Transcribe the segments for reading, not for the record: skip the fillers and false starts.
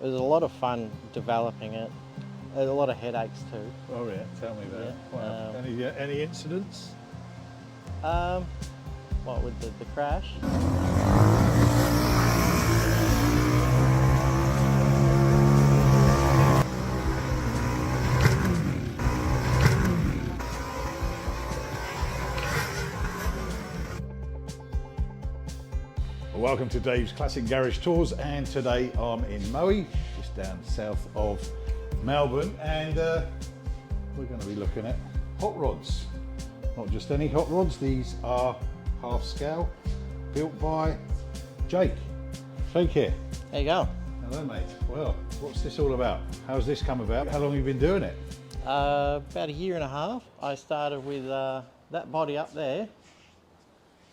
was a lot of fun developing it. There's a lot of headaches too. Oh yeah, tell me about it. Yeah, Wow. Any incidents? What with the crash? Welcome to Dave's Classic Garage Tours, and today I'm in Moe, just down south of Melbourne, and we're going to be looking at hot rods. Not just any hot rods, these are half scale, built by Jake. Jake here. There you go. Hello mate. Well, what's this all about? How's this come about? How long have you been doing it? About a year and a half. I started with that body up there,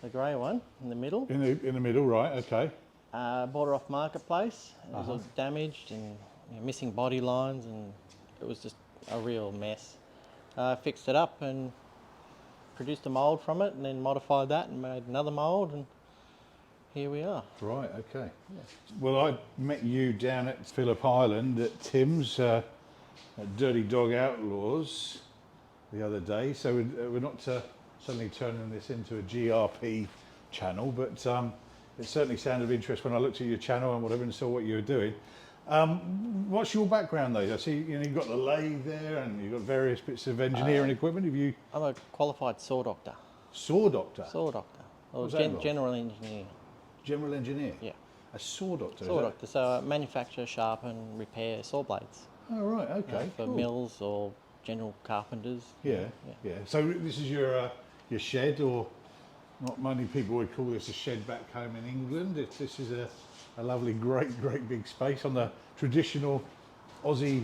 the grey one in the middle. In the middle, right? Okay. Bought it off Marketplace. It was all damaged and missing body lines, and it was just a real mess. Fixed it up and produced a mould from it, and then modified that and made another mould, and here we are. Right. Okay. Yeah. Well, I met you down at Phillip Island at Tim's at Dirty Dog Outlaws the other day. So we're not suddenly turning this into a GRP channel, but it certainly sounded of interest when I looked at your channel and whatever and saw what you were doing. What's your background though? I see you've got the lathe there and you've got various bits of engineering equipment. Have you? I'm a qualified saw doctor. Saw doctor? Saw doctor. Or What's that involve? general engineer. General engineer? Yeah. A saw doctor? Saw doctor. So I manufacture, sharpen, repair saw blades. Oh right, okay. For cool. mills or general carpenters. Yeah. So this is your shed, or not many people would call this a shed back home in England. This is a lovely, great big space on the traditional Aussie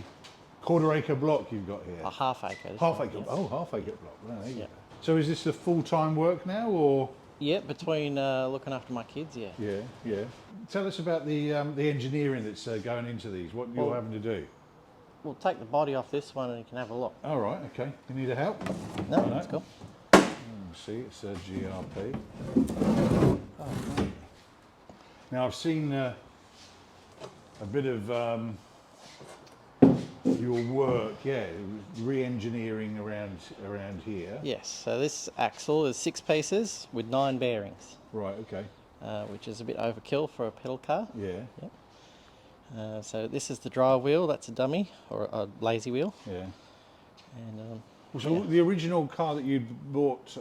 quarter-acre block you've got here. A half acre. Half-acre. Yes. Oh, half-acre block. Well, there you Yeah. go. So is this a full-time work now, or? Yeah, between looking after my kids, yeah. Yeah. Tell us about the engineering that's going into these. What you're having to do. We'll take the body off this one and you can have a look. All right. Okay. You need a help? No, that's cool. See, it's a GRP. Oh, right. Now I've seen a bit of your work, re-engineering around here. Yes, so this axle is 6 pieces with 9 bearings. Right. Okay. Which is a bit overkill for a pedal car. Yeah. Yep. So this is the drive wheel, that's a dummy, or a lazy wheel. Yeah. And so the original car that you bought,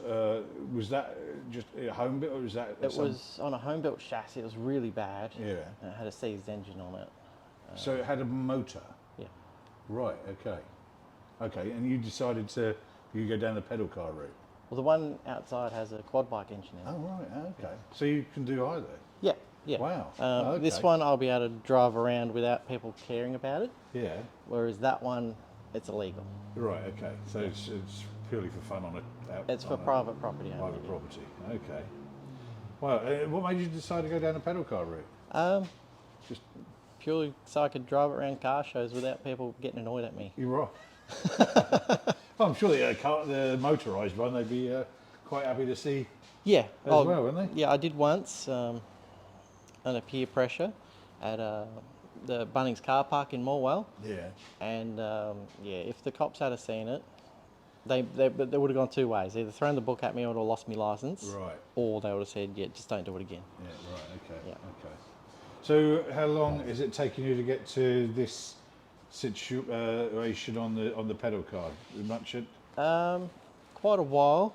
was that just a home built, or was that? It was on a home built chassis. It was really bad. Yeah. And it had a seized engine on it. So it had a motor. Yeah. Right. Okay. Okay. And you decided you go down the pedal car route. Well, the one outside has a quad bike engine in it. Oh right. Okay. So you can do either. Yeah. Yeah. Wow. Okay. This one I'll be able to drive around without people caring about it. Yeah. Whereas that one, it's illegal. Right. Okay. So it's purely for fun on a. It's for private property only. Private property. Okay. Well, what made you decide to go down the pedal car route? Just Purely so I could drive it around car shows without people getting annoyed at me. you're right. Well, I'm sure the motorised one, they'd be quite happy to see. Yeah. As well, wouldn't they? Yeah, I did once under peer pressure at the Bunnings car park in Morwell. Yeah. And if the cops had seen it, they would have gone 2 ways. Either thrown the book at me or would have lost my licence. Right. Or they would have said, yeah, just don't do it again. Yeah. Right. Okay. Yeah. Okay. So how long is it taking you to get to this situation on the pedal car? Much it? Quite a while.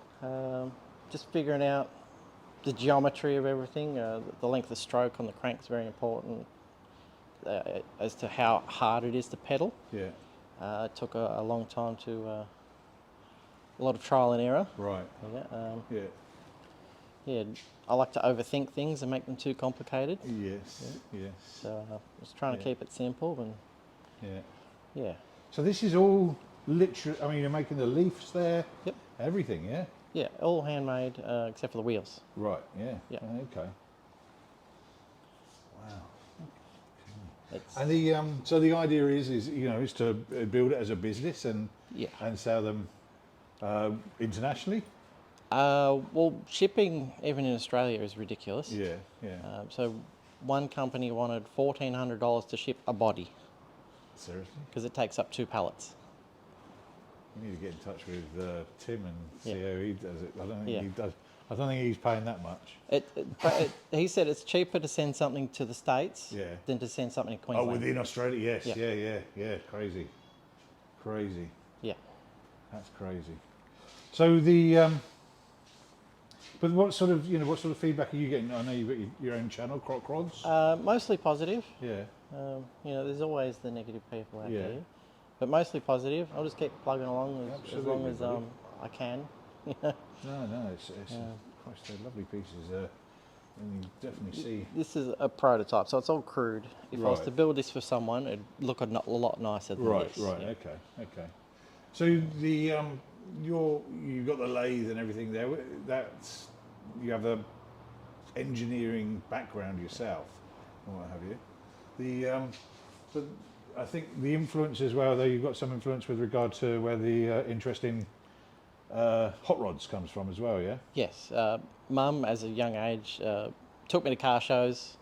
Just figuring out the geometry of everything. The length of stroke on the crank is very important as to how hard it is to pedal. Yeah. It took a long time to, a lot of trial and error. Right. Yeah. Yeah, I like to overthink things and make them too complicated. Yes. Yes. So I was trying to keep it simple and yeah. So this is all literally, I mean, you're making the leaves there. Yep. Everything, yeah? Yeah, all handmade except for the wheels. Right, yeah. Yeah. Okay. Wow. It's, And so the idea is to build it as a business and sell them internationally. well, shipping even in Australia is ridiculous. Yeah. So one company wanted $1,400 to ship a body Seriously? because it takes up 2 pallets. You need to get in touch with Tim and see Yeah. how he does it. I don't think Yeah. he does. I don't think he's paying that much. He said it's cheaper to send something to the States Yeah. than to send something to Oh, Queensland. within Australia, yes. Yeah. Yeah. Crazy. Yeah. That's crazy. So but what sort of feedback are you getting? I know you've got your own channel, CrocRodz. Mostly positive. Yeah. There's always the negative people out Yeah. there, but mostly positive. I'll just keep plugging along as long Absolutely, as buddy. I can. No, it's Christ, they're lovely pieces. And you definitely see. This is a prototype, so it's all crude. If I was Right. to build this for someone, it'd look a lot nicer than Right, this. right, Yeah. okay. So you've got the lathe and everything there. That's you have a engineering background yourself, or what have you. But I think the influence as well. Though you've got some influence with regard to where the interest in hot rods comes from as well. Yeah. Yes, Mum, as a young age, took me to car shows,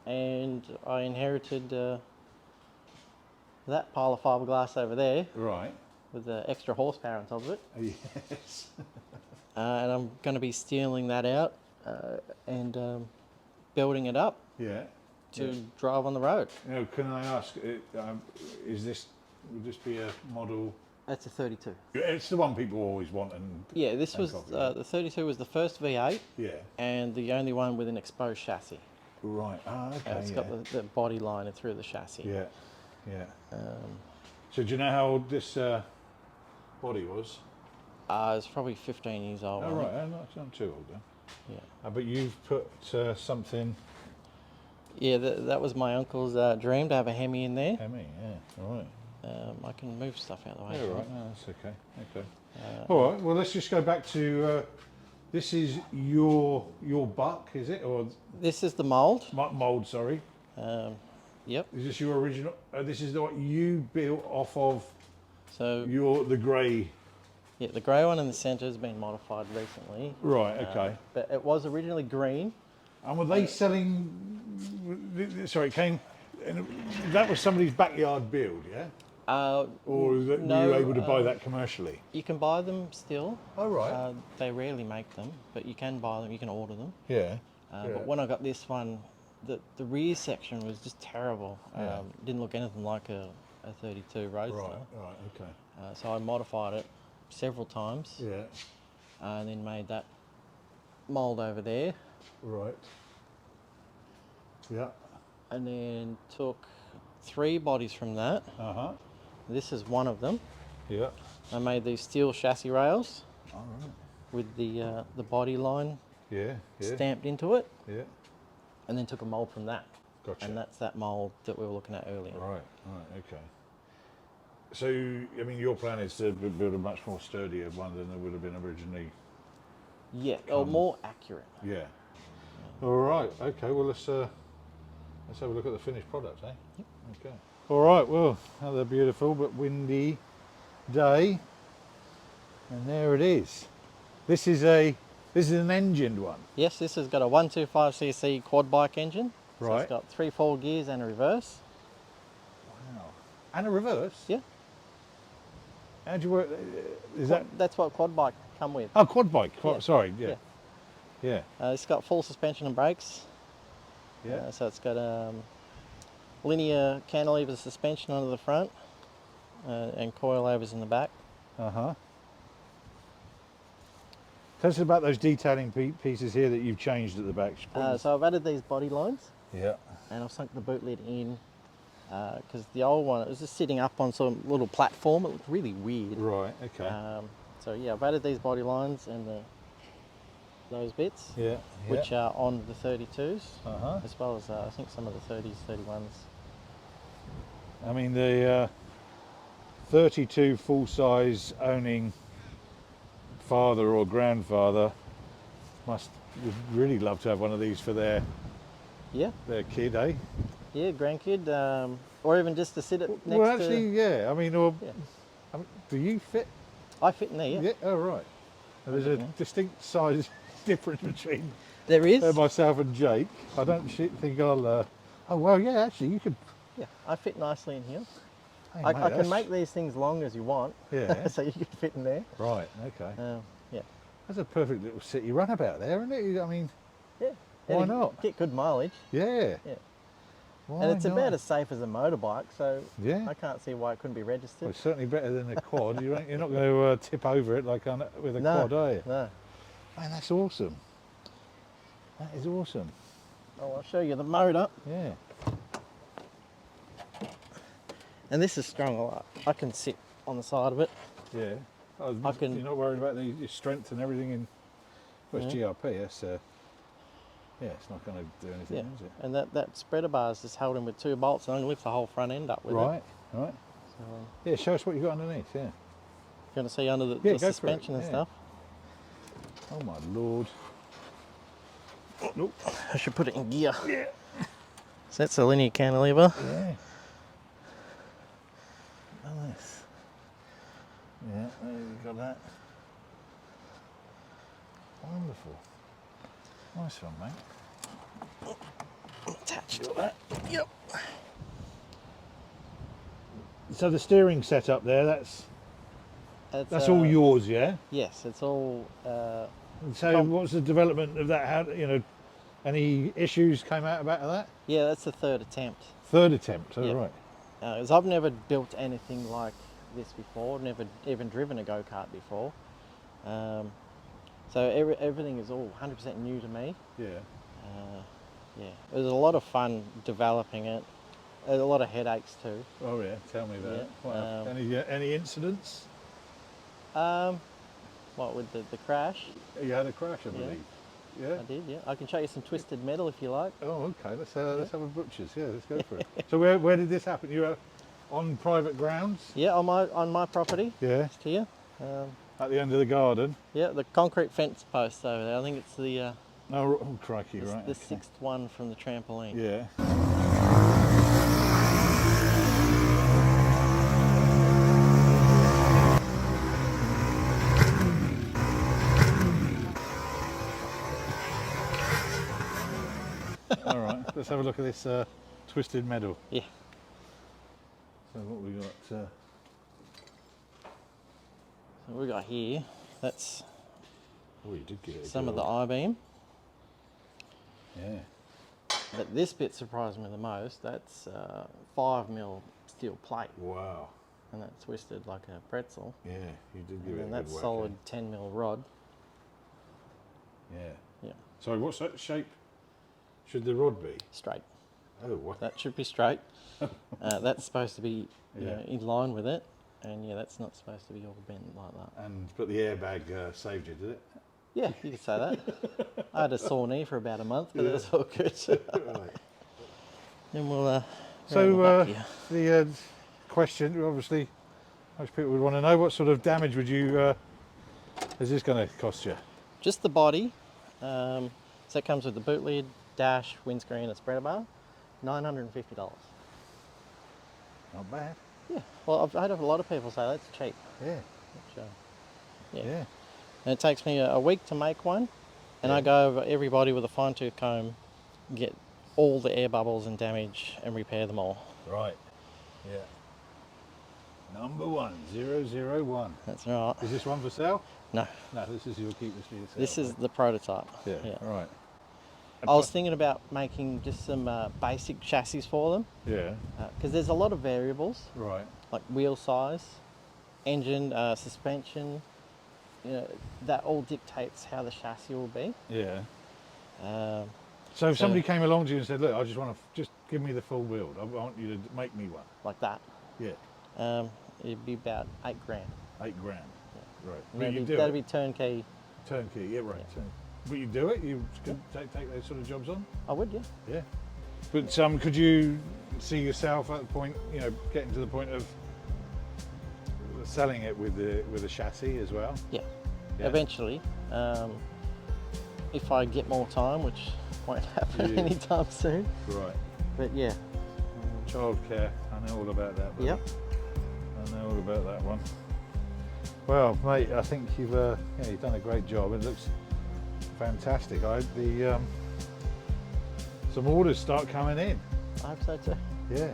and I inherited that pile of fiberglass over there Right. with the extra horsepower on top of it. Yes. And I'm going to be stealing that out and building it up Yeah. to drive on the road. Can I ask? Would this be a model? That's a 32. It's the one people always want and Yeah, this and was copy, yeah. the 32 was the first V8 Yeah. and the only one with an exposed chassis. Right. Okay. It's got the body line through the chassis. Yeah. So do you know how old this body was? It's probably 15 years old. Oh I think. right, not too old then. Yeah. But you've put something. Yeah, that was my uncle's dream to have a Hemi in there. Hemi, yeah. All right. I can move stuff out of the way. Yeah, if you right. want. No, that's okay. All right. Well, let's just go back to. This is your buck, is it, or This is the mould. mold? Sorry. Yep. Is this your original? This is what you built off of So the grey. yeah, the grey one in the centre has been modified recently. Right. Okay. But it was originally green. And were they selling? Sorry, it came. And that was somebody's backyard build, yeah. Or were you able to buy that commercially? You can buy them still. Oh right. They rarely make them, but you can buy them. You can order them. Yeah. But when I got this one, the rear section was just terrible. Yeah. Didn't look anything like a 32 Roadster. Right. Okay. So I modified it several times. Yeah. And then made that mould over there. Right. Yeah. And then took 3 bodies from that. Uh-huh. This is one of them. Yeah. I made these steel chassis rails All right. with the body line Yeah. stamped into it, Yeah. and then took a mould from that. Gotcha. And that's that mould that we were looking at earlier. Right. Okay. So, I mean, your plan is to build a much more sturdier one than there would have been originally. Yeah, or more accurate. Yeah. All right. Okay. Well, let's have a look at the finished product, eh? Yep. Okay. All right. Well, another beautiful but windy day, and there it is. This is an engined one. Yes, this has got a 125cc quad bike engine. So Right. it's got 3/4 gears and a reverse. Wow. And a reverse. Yeah. How do you work? Is that? That's what quad bike come with. Oh, quad bike. Yeah. Sorry. Yeah. Yeah. It's got full suspension and brakes. Yeah. So it's got linear cantilever suspension under the front and coilovers in the back. Uh-huh. Tell us about those detailing pieces here that you've changed at the back. So I've added these body lines Yeah. and I've sunk the boot lid in because the old one, it was just sitting up on some little platform. It looked really weird. Right. Okay. So yeah, I've added these body lines and those bits, yeah. which are on the 32s, Uh-huh. as well as I think some of the 30s, 31s. I mean, the 32 full-size owning father or grandfather would really love to have one of these for their Yeah, kid, eh? yeah, grandkid, or even just to sit it next Well, actually, yeah. I mean, Yeah. do you fit? I fit in there, yeah. Oh, right. There's a distinct size difference between There is. myself and Jake. I don't think I'll. Oh well, yeah. Actually, you could. Yeah, I fit nicely in here. Hey, I mate, can that's- make these things long as you want. Yeah. So you can fit in there. Right. Okay. Yeah. That's a perfect little city runabout there, isn't it? I mean, Yeah. Why to not? Get good mileage. yeah. Yeah. Why And it's not? about as safe as a motorbike, so Yeah. I can't see why it couldn't be Well, registered. it's certainly better than a quad. You're not going to tip over it like with a No, quad, are you? no. Man, that's awesome. That is awesome. Oh, I'll show you the motor. Yeah. And this is strong a lot. I can sit on the side of it. Yeah. I can- You're not worried about your strength and everything in. Well, it's GRP. That's. Yeah, it's not going to do anything, Yeah. is it? And that spreader bar is just held in with 2 bolts, and I can lift the whole front end up with it. Right. Right. So, Yeah. Show us what you got underneath. Yeah. you're going to see under the, Yeah, the go for it, suspension and yeah. stuff. Oh my lord. Nope. I should put it in gear. Yeah. So that's a linear cantilever. Yeah. Nice. Yeah, there you got that. Wonderful. Nice one, mate. Attached to that. Yep. So the steering setup there, that's all yours, yeah? Yes, it's all. And so what's the development of that? How, any issues came out about that? Yeah, that's the 3rd attempt. Third attempt, all Yeah. right. Because I've never built anything like this before, never even driven a go-kart before. So everything is all 100% new to me. Yeah. Yeah, it was a lot of fun developing it. A lot of headaches too. Oh yeah, tell me about it. Yeah, Wow. Any incidents? What with the crash? You had a crash, I believe. Yeah. I did, yeah. I can show you some twisted metal if you like. Oh, okay. Let's have a butcher's. Yeah, let's go for it. So where did this happen? You were on private grounds? Yeah, on my property. Yeah. Just here. At the end of the garden? Yeah, the concrete fence post over there. I think it's the Oh, crikey, right. the okay. 6th one from the trampoline. Yeah. All right, let's have a look at this twisted metal. Yeah. So what we got? So what we got here, that's Oh, you did get it. some of the I-beam. Yeah. But this bit surprised me the most. That's 5mm steel plate, Wow. and that's twisted like a pretzel. Yeah, you did give it a And good that's whack, solid 10mm rod. Yeah. Yeah, So what's that shape should the rod be? straight. Oh, what? That should be straight. That's supposed to be Yeah. in line with it, and yeah, that's not supposed to be all bent like that. But the airbag saved you, did it? Yeah, you could say that. I had a sore knee for about a month, but Yeah. it was all good. Right. Then we'll. So here. the question, obviously, most people would want to know, what sort of damage would you? Is this going to cost you? Just the body. So it comes with the boot lid, dash, windscreen, and spreader bar. $950. Not bad. Yeah. Well, I've had a lot of people say that's cheap. Yeah. Which, yeah. Yeah. And it takes me a week to make one, and Yeah. I go over every body with a fine-tooth comb, get all the air bubbles and damage, and repair them all. Right. Yeah. Number 1001. That's right. Is this one for sale? No, No, this is you'll keep this for yourself. this is the prototype. Yeah. Right. I was thinking about making just some basic chassis for them, Yeah. because there's a lot of variables, Right. like wheel size, engine, suspension. That all dictates how the chassis will be. Yeah. Um, So if So- somebody came along to you and said, "Look, I just want to just give me the full build. I want you to make me one." like that. Yeah. It'd be about $8,000. $8,000. Right. And But you do that'd it. be turnkey. Turnkey. Yeah. Right. Yeah. But you do it. You could take those sort of jobs on. I would, yeah. Yeah. But could you see yourself at the point, getting to the point of selling it with the chassis as well? Yeah. Yeah. Eventually, if I get more time, which won't happen Yeah. anytime soon. Right. But yeah. Childcare. I know all about that. buddy. Yep. I know all about that one. Well, mate, I think you've done a great job. It looks fantastic. I hope the some orders start coming in. I hope so too. Yeah,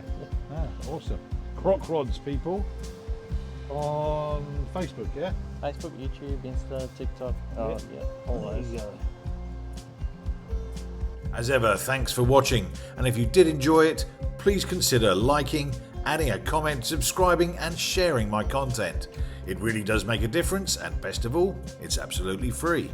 awesome. CrocRodz, people, on Facebook, yeah? Facebook, YouTube, Insta, TikTok, all There those. you go. As ever, thanks for watching, and if you did enjoy it, please consider liking, adding a comment, subscribing and sharing my content. It really does make a difference, and best of all, it's absolutely free.